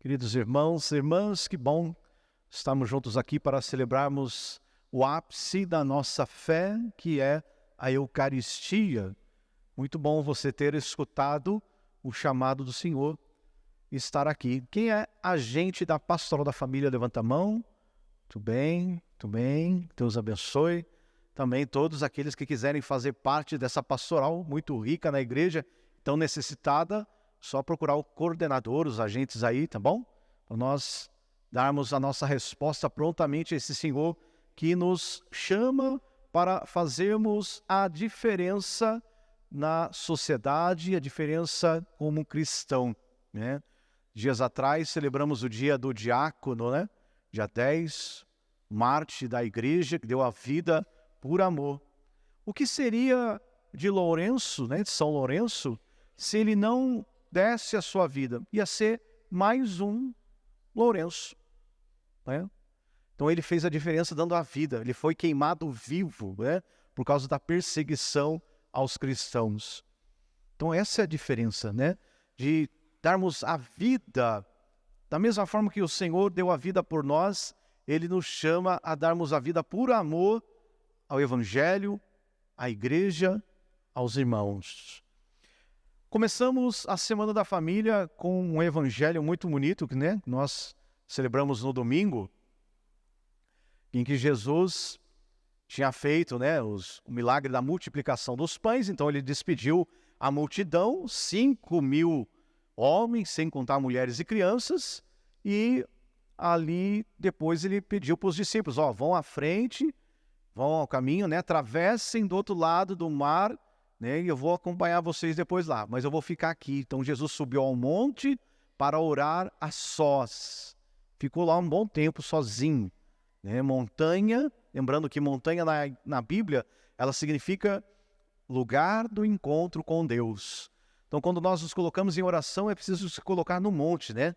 Queridos irmãos e irmãs, que bom estamos juntos aqui para celebrarmos o ápice da nossa fé, que é a Eucaristia. Muito bom você ter escutado o chamado do Senhor e estar aqui. Quem é agente da Pastoral da Família? Levanta a mão. Muito bem, muito bem. Deus abençoe. Também todos aqueles que quiserem fazer parte dessa pastoral muito rica na igreja, tão necessitada, só procurar o coordenador, os agentes aí, tá bom? Para nós darmos a nossa resposta prontamente a esse Senhor que nos chama para fazermos a diferença na sociedade, a diferença como cristão, né? Dias atrás celebramos o dia do diácono, né? Dia 10, mártir da igreja, que deu a vida por amor. O que seria de Lourenço, né, de São Lourenço, se ele não desse a sua vida? Ia ser mais um Lourenço, né? Então ele fez a diferença dando a vida. Ele foi queimado vivo, né, por causa da perseguição aos cristãos. Então essa é a diferença, né, de darmos a vida. Da mesma forma que o Senhor deu a vida por nós, Ele nos chama a darmos a vida por amor ao Evangelho, à Igreja, aos irmãos. Começamos a Semana da Família com um Evangelho muito bonito, né? Nós celebramos no domingo, em que Jesus tinha feito, né, o milagre da multiplicação dos pães. Então Ele despediu a multidão, 5.000 homens, sem contar mulheres e crianças, e ali depois Ele pediu para os discípulos, vão à frente, vão ao caminho, né, atravessem do outro lado do mar, né, e eu vou acompanhar vocês depois lá, mas eu vou ficar aqui. Então Jesus subiu ao monte para orar a sós. Ficou lá um bom tempo sozinho, né? Montanha, lembrando que montanha na Bíblia, ela significa lugar do encontro com Deus. Então quando nós nos colocamos em oração, é preciso se colocar no monte, né?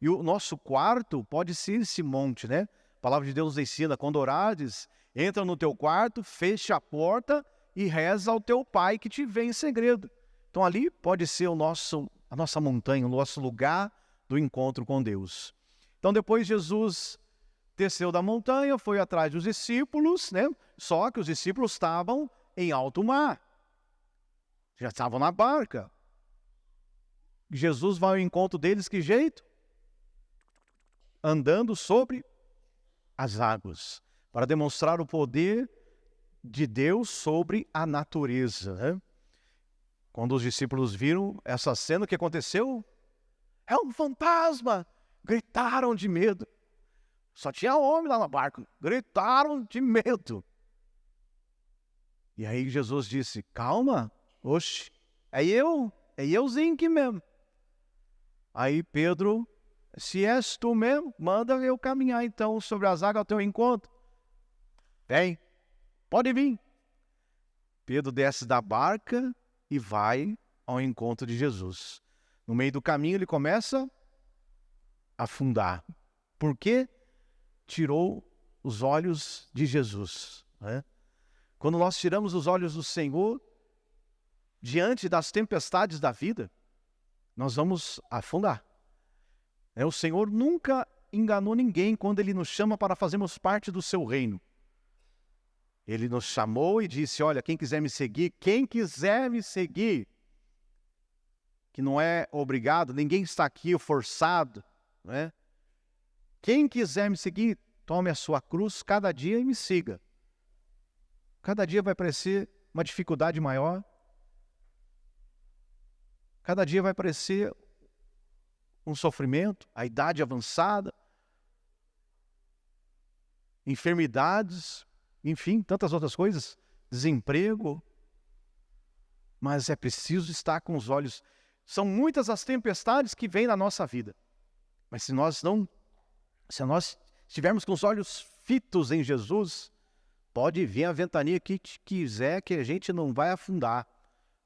E o nosso quarto pode ser esse monte, né? A palavra de Deus nos ensina, quando orares, entra no teu quarto, fecha a porta e reza ao teu pai que te vê em segredo. Então ali pode ser a nossa montanha, o nosso lugar do encontro com Deus. Então depois Jesus desceu da montanha, foi atrás dos discípulos, né? Só que os discípulos estavam em alto mar. Já estavam na barca. Jesus vai ao encontro deles, que jeito? Andando sobre as águas, para demonstrar o poder de Deus sobre a natureza, né? Quando os discípulos viram essa cena, o que aconteceu? É um fantasma! Gritaram de medo. Só tinha homem lá na barca. Gritaram de medo. E aí Jesus disse, calma, oxe, é euzinho aqui mesmo. Aí Pedro, se és tu mesmo, manda eu caminhar então sobre as águas ao teu encontro. Vem, pode vir. Pedro desce da barca e vai ao encontro de Jesus. No meio do caminho ele começa a afundar. Por quê? Tirou os olhos de Jesus, né? Quando nós tiramos os olhos do Senhor, diante das tempestades da vida, nós vamos afundar. O Senhor nunca enganou ninguém quando Ele nos chama para fazermos parte do seu reino. Ele nos chamou e disse, olha, quem quiser me seguir, que não é obrigado, ninguém está aqui forçado, né? Quem quiser me seguir, tome a sua cruz cada dia e me siga. Cada dia vai parecer uma dificuldade maior. Cada dia vai parecer um sofrimento, a idade avançada, enfermidades, enfim, tantas outras coisas, desemprego. Mas é preciso estar com os olhos. São muitas as tempestades que vêm na nossa vida. Mas se nós estivermos com os olhos fitos em Jesus, pode vir a ventania que quiser, que a gente não vai afundar,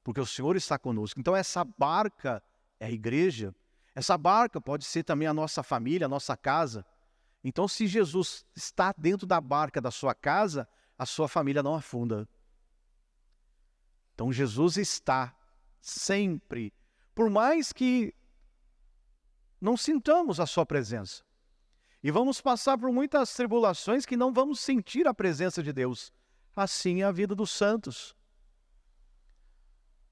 porque o Senhor está conosco. Então essa barca é a igreja. Essa barca pode ser também a nossa família, a nossa casa. Então se Jesus está dentro da barca da sua casa, a sua família não afunda. Então Jesus está sempre. Por mais que não sintamos a sua presença. E vamos passar por muitas tribulações que não vamos sentir a presença de Deus. Assim é a vida dos santos.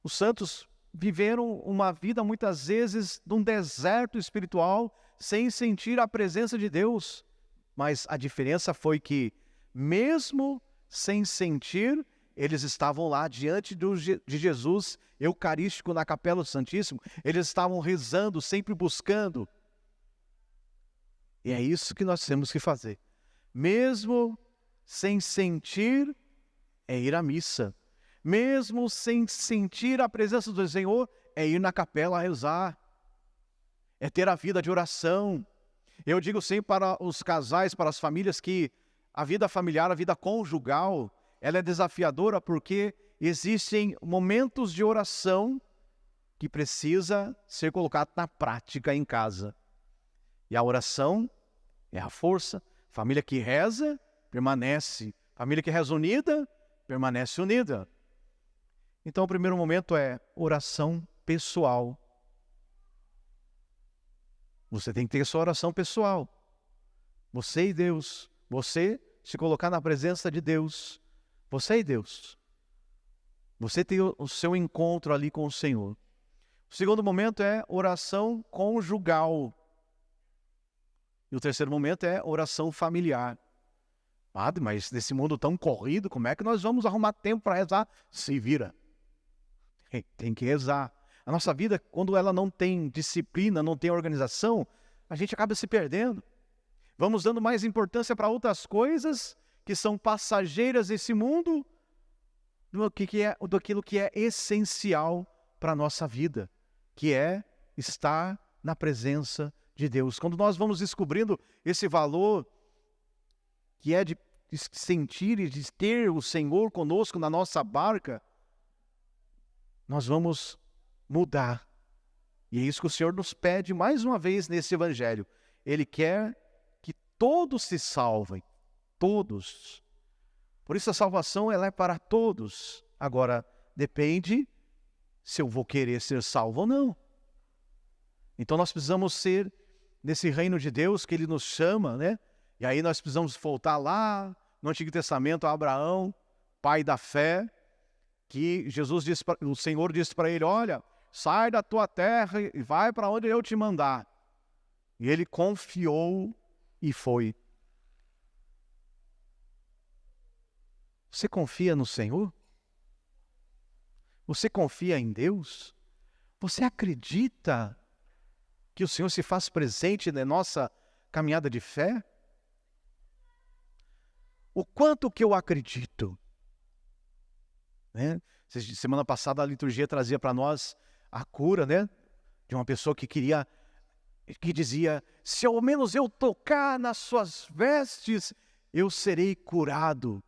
Os santos viveram uma vida muitas vezes num deserto espiritual, sem sentir a presença de Deus. Mas a diferença foi que, mesmo sem sentir, eles estavam lá diante de Jesus, eucarístico na Capela do Santíssimo. Eles estavam rezando, sempre buscando. E é isso que nós temos que fazer. Mesmo sem sentir, é ir à missa. Mesmo sem sentir a presença do Senhor, é ir na capela a rezar. É ter a vida de oração. Eu digo sempre para os casais, para as famílias, que a vida familiar, a vida conjugal, ela é desafiadora porque existem momentos de oração que precisa ser colocado na prática em casa. E a oração é a força. Família que reza, permanece. Família que reza unida, permanece unida. Então o primeiro momento é oração pessoal. Você tem que ter sua oração pessoal. Você e Deus. Você se colocar na presença de Deus. Você e Deus. Você tem o seu encontro ali com o Senhor. O segundo momento é oração conjugal. E o terceiro momento é oração familiar. Padre, mas nesse mundo tão corrido, como é que nós vamos arrumar tempo para rezar? Se vira. Tem que rezar. A nossa vida, quando ela não tem disciplina, não tem organização, a gente acaba se perdendo. Vamos dando mais importância para outras coisas que são passageiras nesse mundo do aquilo que é essencial para a nossa vida, que é estar na presença de Deus. Quando nós vamos descobrindo esse valor que é de sentir e de ter o Senhor conosco na nossa barca, nós vamos mudar. E é isso que o Senhor nos pede mais uma vez nesse Evangelho. Ele quer que todos se salvem. Todos. Por isso a salvação ela é para todos. Agora, depende se eu vou querer ser salvo ou não. Então nós precisamos ser nesse reino de Deus que Ele nos chama, né? E aí nós precisamos voltar lá no Antigo Testamento a Abraão, pai da fé, que o Senhor disse para ele, olha, sai da tua terra e vai para onde eu te mandar. E ele confiou e foi. Você confia no Senhor? Você confia em Deus? Você acredita que o Senhor se faz presente na nossa caminhada de fé? O quanto que eu acredito? Né? Semana passada a liturgia trazia para nós a cura, né? De uma pessoa que dizia, se ao menos eu tocar nas suas vestes, eu serei curado.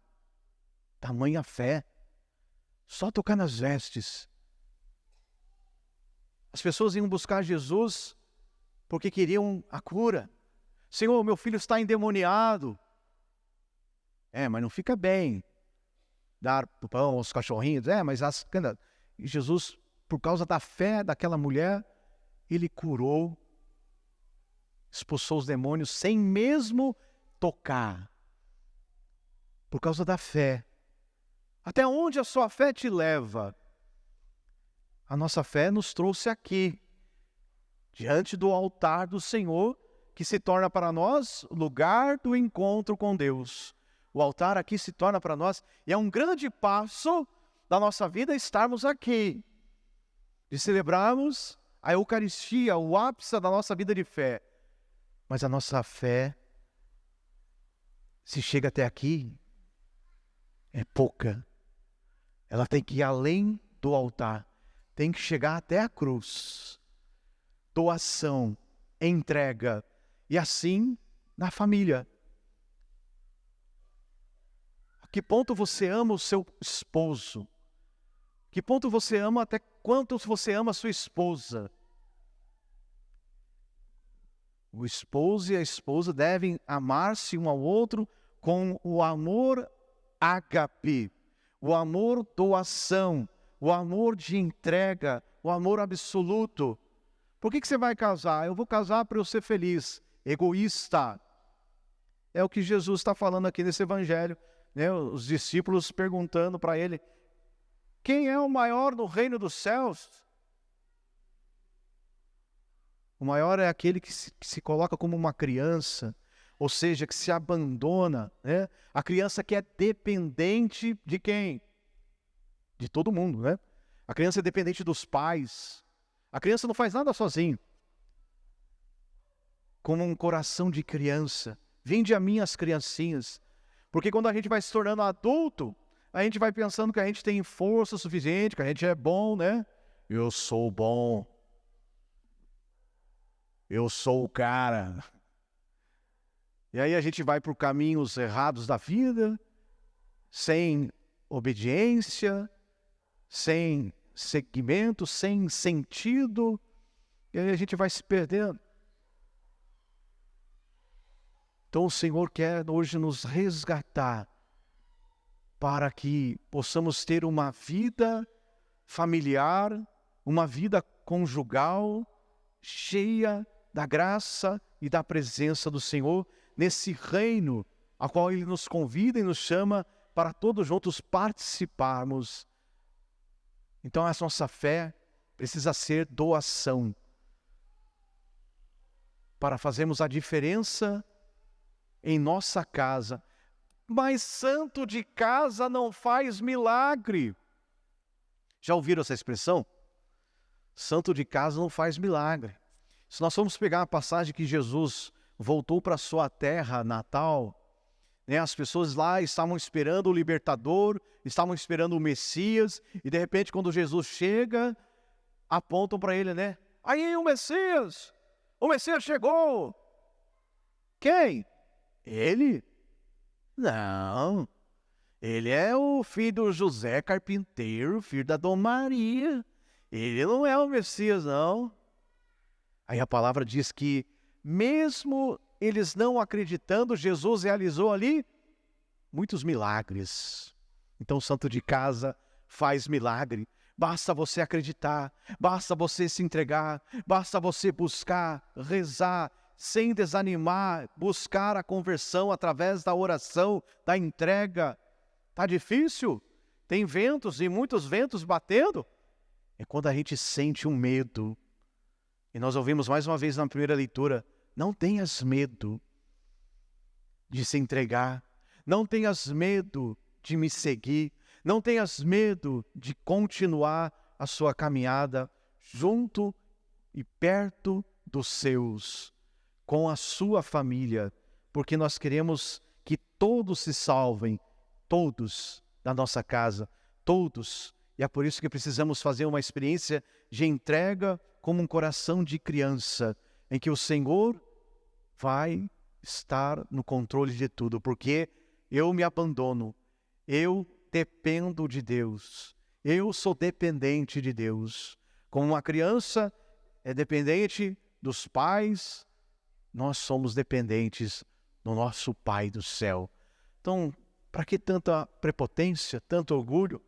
Tamanha fé. Só tocar nas vestes. As pessoas iam buscar Jesus porque queriam a cura. Senhor, meu filho está endemoniado. Mas não fica bem dar pão aos cachorrinhos. Mas Jesus, por causa da fé daquela mulher, ele curou, expulsou os demônios sem mesmo tocar. Por causa da fé. Até onde a sua fé te leva? A nossa fé nos trouxe aqui, diante do altar do Senhor, que se torna para nós o lugar do encontro com Deus. O altar aqui se torna para nós, e é um grande passo da nossa vida estarmos aqui, de celebrarmos a Eucaristia, o ápice da nossa vida de fé. Mas a nossa fé, se chega até aqui, é pouca. Ela tem que ir além do altar, tem que chegar até a cruz. Doação, entrega, e assim na família. A que ponto você ama o seu esposo? Que ponto você ama, até quanto você ama a sua esposa? O esposo e a esposa devem amar-se um ao outro com o amor ágape, o amor doação, o amor de entrega, o amor absoluto. Por que você vai casar? Eu vou casar para eu ser feliz. Egoísta. É o que Jesus está falando aqui nesse evangelho, né? Os discípulos perguntando para ele, quem é o maior no reino dos céus? O maior é aquele que se coloca como uma criança, ou seja, que se abandona, né? A criança que é dependente de quem? De todo mundo, né? A criança é dependente dos pais. A criança não faz nada sozinho. Como um coração de criança. Vinde a mim as criancinhas. Porque quando a gente vai se tornando adulto, a gente vai pensando que a gente tem força suficiente, que a gente é bom, né? Eu sou bom. Eu sou o cara. E aí a gente vai por caminhos errados da vida, sem obediência, sem seguimento, sem sentido, e aí a gente vai se perdendo. Então o Senhor quer hoje nos resgatar para que possamos ter uma vida familiar, uma vida conjugal, cheia da graça e da presença do Senhor, nesse reino a qual Ele nos convida e nos chama para todos juntos participarmos. Então a nossa fé precisa ser doação, para fazermos a diferença em nossa casa. Mas santo de casa não faz milagre. Já ouviram essa expressão? Santo de casa não faz milagre. Se nós formos pegar a passagem que Jesus voltou para a sua terra natal, né, as pessoas lá estavam esperando o libertador, estavam esperando o Messias, e de repente quando Jesus chega, apontam para ele, né? Aí o Messias chegou. Quem? Ele? Não, ele é o filho do José carpinteiro, filho da Dona Maria. Ele não é o Messias, não. Aí a palavra diz que, mesmo eles não acreditando, Jesus realizou ali muitos milagres. Então o santo de casa faz milagre. Basta você acreditar, basta você se entregar, basta você buscar, rezar, sem desanimar, buscar a conversão através da oração, da entrega. Tá difícil? Tem ventos e muitos ventos batendo? É quando a gente sente um medo. E nós ouvimos mais uma vez na primeira leitura, não tenhas medo de se entregar, não tenhas medo de me seguir, não tenhas medo de continuar a sua caminhada junto e perto dos seus, com a sua família, porque nós queremos que todos se salvem, todos da nossa casa, todos. E é por isso que precisamos fazer uma experiência de entrega como um coração de criança, em que o Senhor vai estar no controle de tudo, porque eu me abandono, eu dependo de Deus, eu sou dependente de Deus. Como uma criança é dependente dos pais, nós somos dependentes do nosso Pai do céu. Então, para que tanta prepotência, tanto orgulho?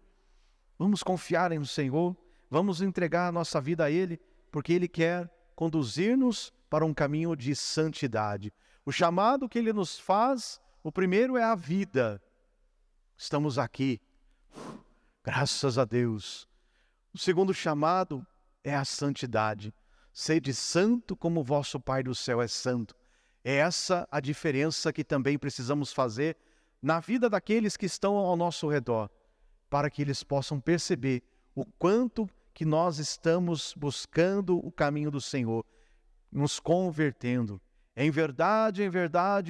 Vamos confiar no Senhor, vamos entregar a nossa vida a Ele, porque Ele quer conduzir-nos para um caminho de santidade. O chamado que Ele nos faz, o primeiro é a vida. Estamos aqui, graças a Deus. O segundo chamado é a santidade. Sede santo como o vosso Pai do céu é santo. É essa a diferença que também precisamos fazer na vida daqueles que estão ao nosso redor, para que eles possam perceber o quanto que nós estamos buscando o caminho do Senhor, nos convertendo. Em verdade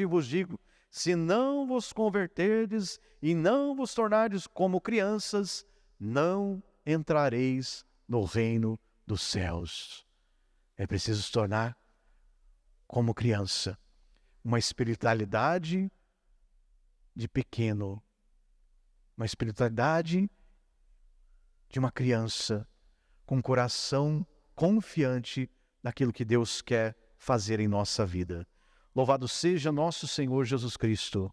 vos digo, se não vos converterdes e não vos tornardes como crianças, não entrareis no reino dos céus. É preciso se tornar como criança, uma espiritualidade de pequeno, uma espiritualidade de uma criança, com um coração confiante naquilo que Deus quer fazer em nossa vida. Louvado seja nosso Senhor Jesus Cristo.